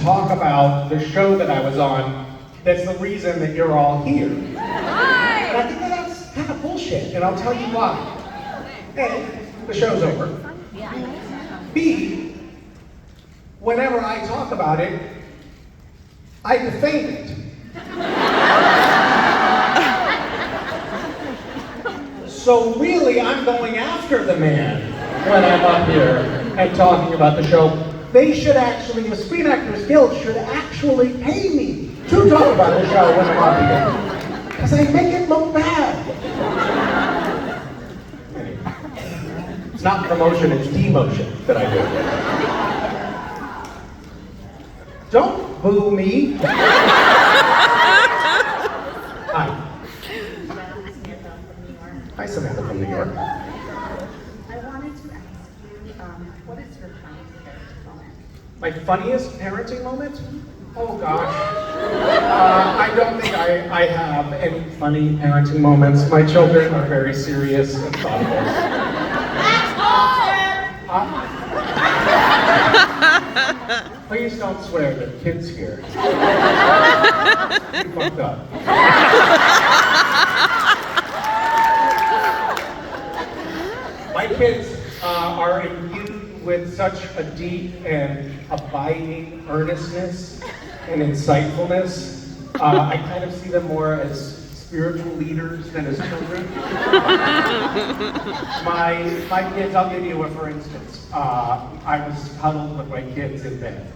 talk about the show that I was on that's the reason that you're all here. And I think that's kind of bullshit, and I'll tell you why. A, the show's over. B, whenever I talk about it, I defame it. So really, I'm going after the man when I'm up here and talking about the show. They should actually, the Screen Actors Guild should actually pay me to talk about the show when I'm up here. Because I make it look bad. Anyway, it's not promotion, it's demotion that I do. Don't boo me. Hi. Hi, Samantha from New York. I wanted to ask you, what is your funniest parenting moment? My funniest parenting moment? Oh gosh. I don't think I have any funny parenting moments. My children are very serious and thoughtful. Please don't swear, the kids here. You fucked up. My kids are imbued with such a deep and abiding earnestness and insightfulness. I kind of see them more as spiritual leaders than as children. My kids, I'll give you a for instance. I was huddled with my kids in bed,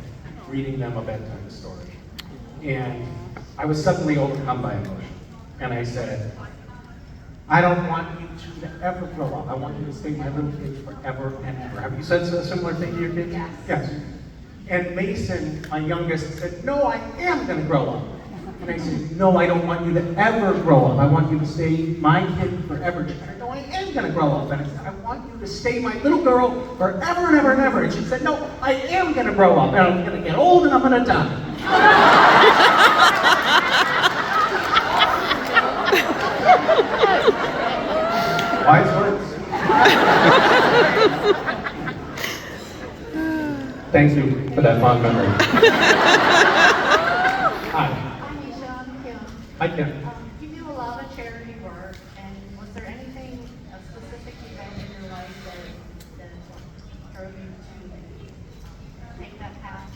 reading them a bedtime story. And I was suddenly overcome by emotion. And I said, I don't want you to ever grow up. I want you to stay my little kid forever and ever. Have you said a similar thing to your kids? Yes. Yes. And Mason, my youngest, said, no, I am going to grow up. And I said, no, I don't want you to ever grow up. I want you to stay my kid forever. And I said, no, I am going to grow up. And I said, I want you to stay my little girl forever and ever and ever. And she said, no, I am going to grow up. And I'm going to get old and I'm going to die. Wise words. Thank you for that fond memory. Hi. Hi, Misha. I'm Kim. Hi, Kim. You do a lot of charity work, and was there anything, a specific event in your life that drove you to take that path?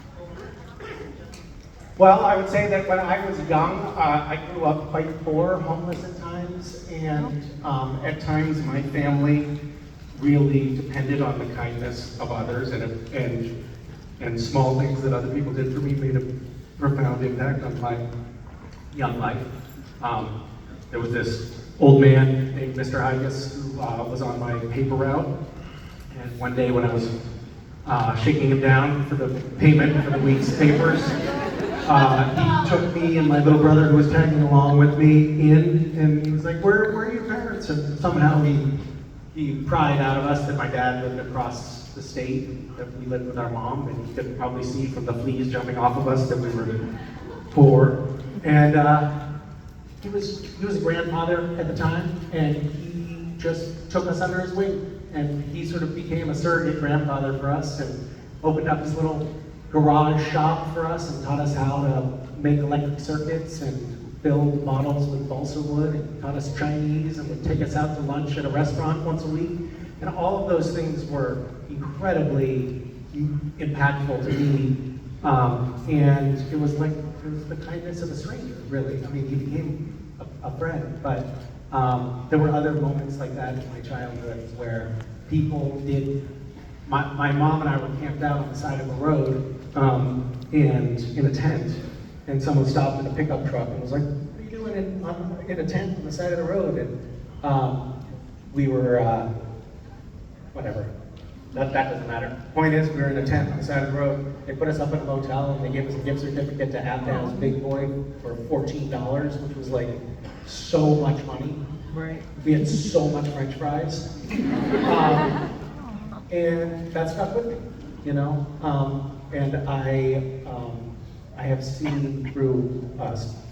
Well, I would say that when I was young, I grew up quite poor, homeless at times, and at times my family really depended on the kindness of others, and small things that other people did for me made a profound impact on my young life. There was this old man named Mr. Higas who was on my paper route, and one day when I was shaking him down for the payment for the week's papers, he took me and my little brother who was tagging along with me in, and he was like, where are your parents? And somehow he pried out of us that my dad lived across the state, that we lived with our mom, and he could probably see from the fleas jumping off of us that we were poor. And he was a grandfather at the time, and he just took us under his wing. And he sort of became a surrogate grandfather for us and opened up his little garage shop for us and taught us how to make electric circuits and build models with balsa wood, and taught us Chinese, and would take us out to lunch at a restaurant once a week. And all of those things were incredibly impactful to me. And it was the kindness of a stranger, really. I mean, he became a friend, but there were other moments like that in my childhood where people did. My mom and I were camped out on the side of a road and in a tent, and someone stopped in a pickup truck and was like, what are you doing in a tent on the side of the road? And we were, whatever, that doesn't matter. Point is, we were in a tent on the side of the road. They put us up in a motel and they gave us a gift certificate to Abdal's Big Boy for $14, which was like so much money. Right. We had so much French fries. And that stuck with me, you know? And I have seen through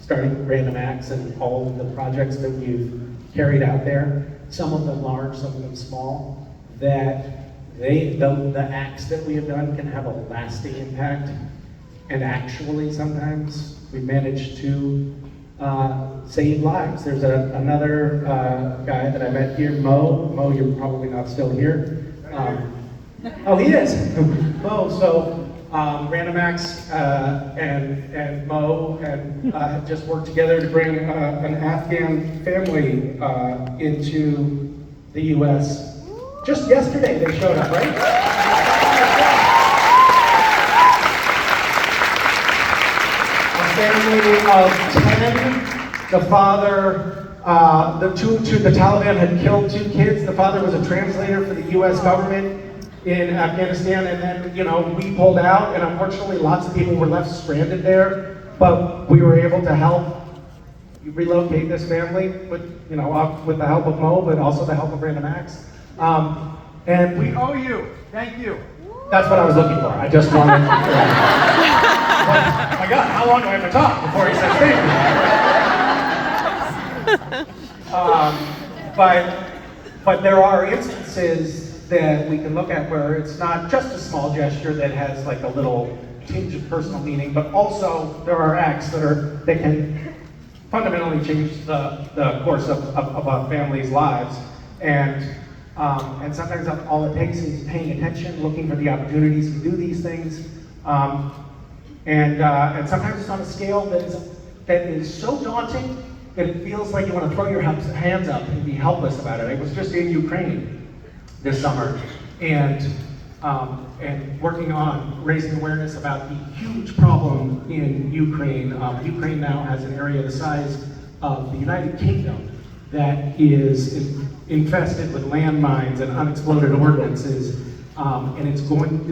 starting Random Acts and all of the projects that we've carried out there, some of them large, some of them small, that the acts that we have done can have a lasting impact And actually, sometimes we manage to save lives. There's another guy that I met here, Mo. Mo, you're probably not still here. Oh, he is. Mo, so Random Acts and Mo have just worked together to bring an Afghan family into the U.S. Just yesterday they showed up, right? Family of 10. The father, the Taliban had killed 2 kids. The father was a translator for the U.S. government in Afghanistan, and then, we pulled out, and unfortunately lots of people were left stranded there, but we were able to help relocate this family with the help of Mo, but also the help of Random Acts. And We owe you. Thank you. that's what I was looking for. I just wanted oh my God, how long do I have to talk before he says thank you? But there are instances that we can look at where it's not just a small gesture that has like a little tinge of personal meaning, but also there are acts that can fundamentally change the course of a family's lives. And sometimes all it takes is paying attention, looking for the opportunities to do these things. And sometimes it's on a scale that is so daunting that it feels like you want to throw your hands up and be helpless about it. I was just in Ukraine this summer and working on raising awareness about the huge problem in Ukraine. Ukraine now has an area the size of the United Kingdom that is infested with landmines and unexploded ordnances, and it's going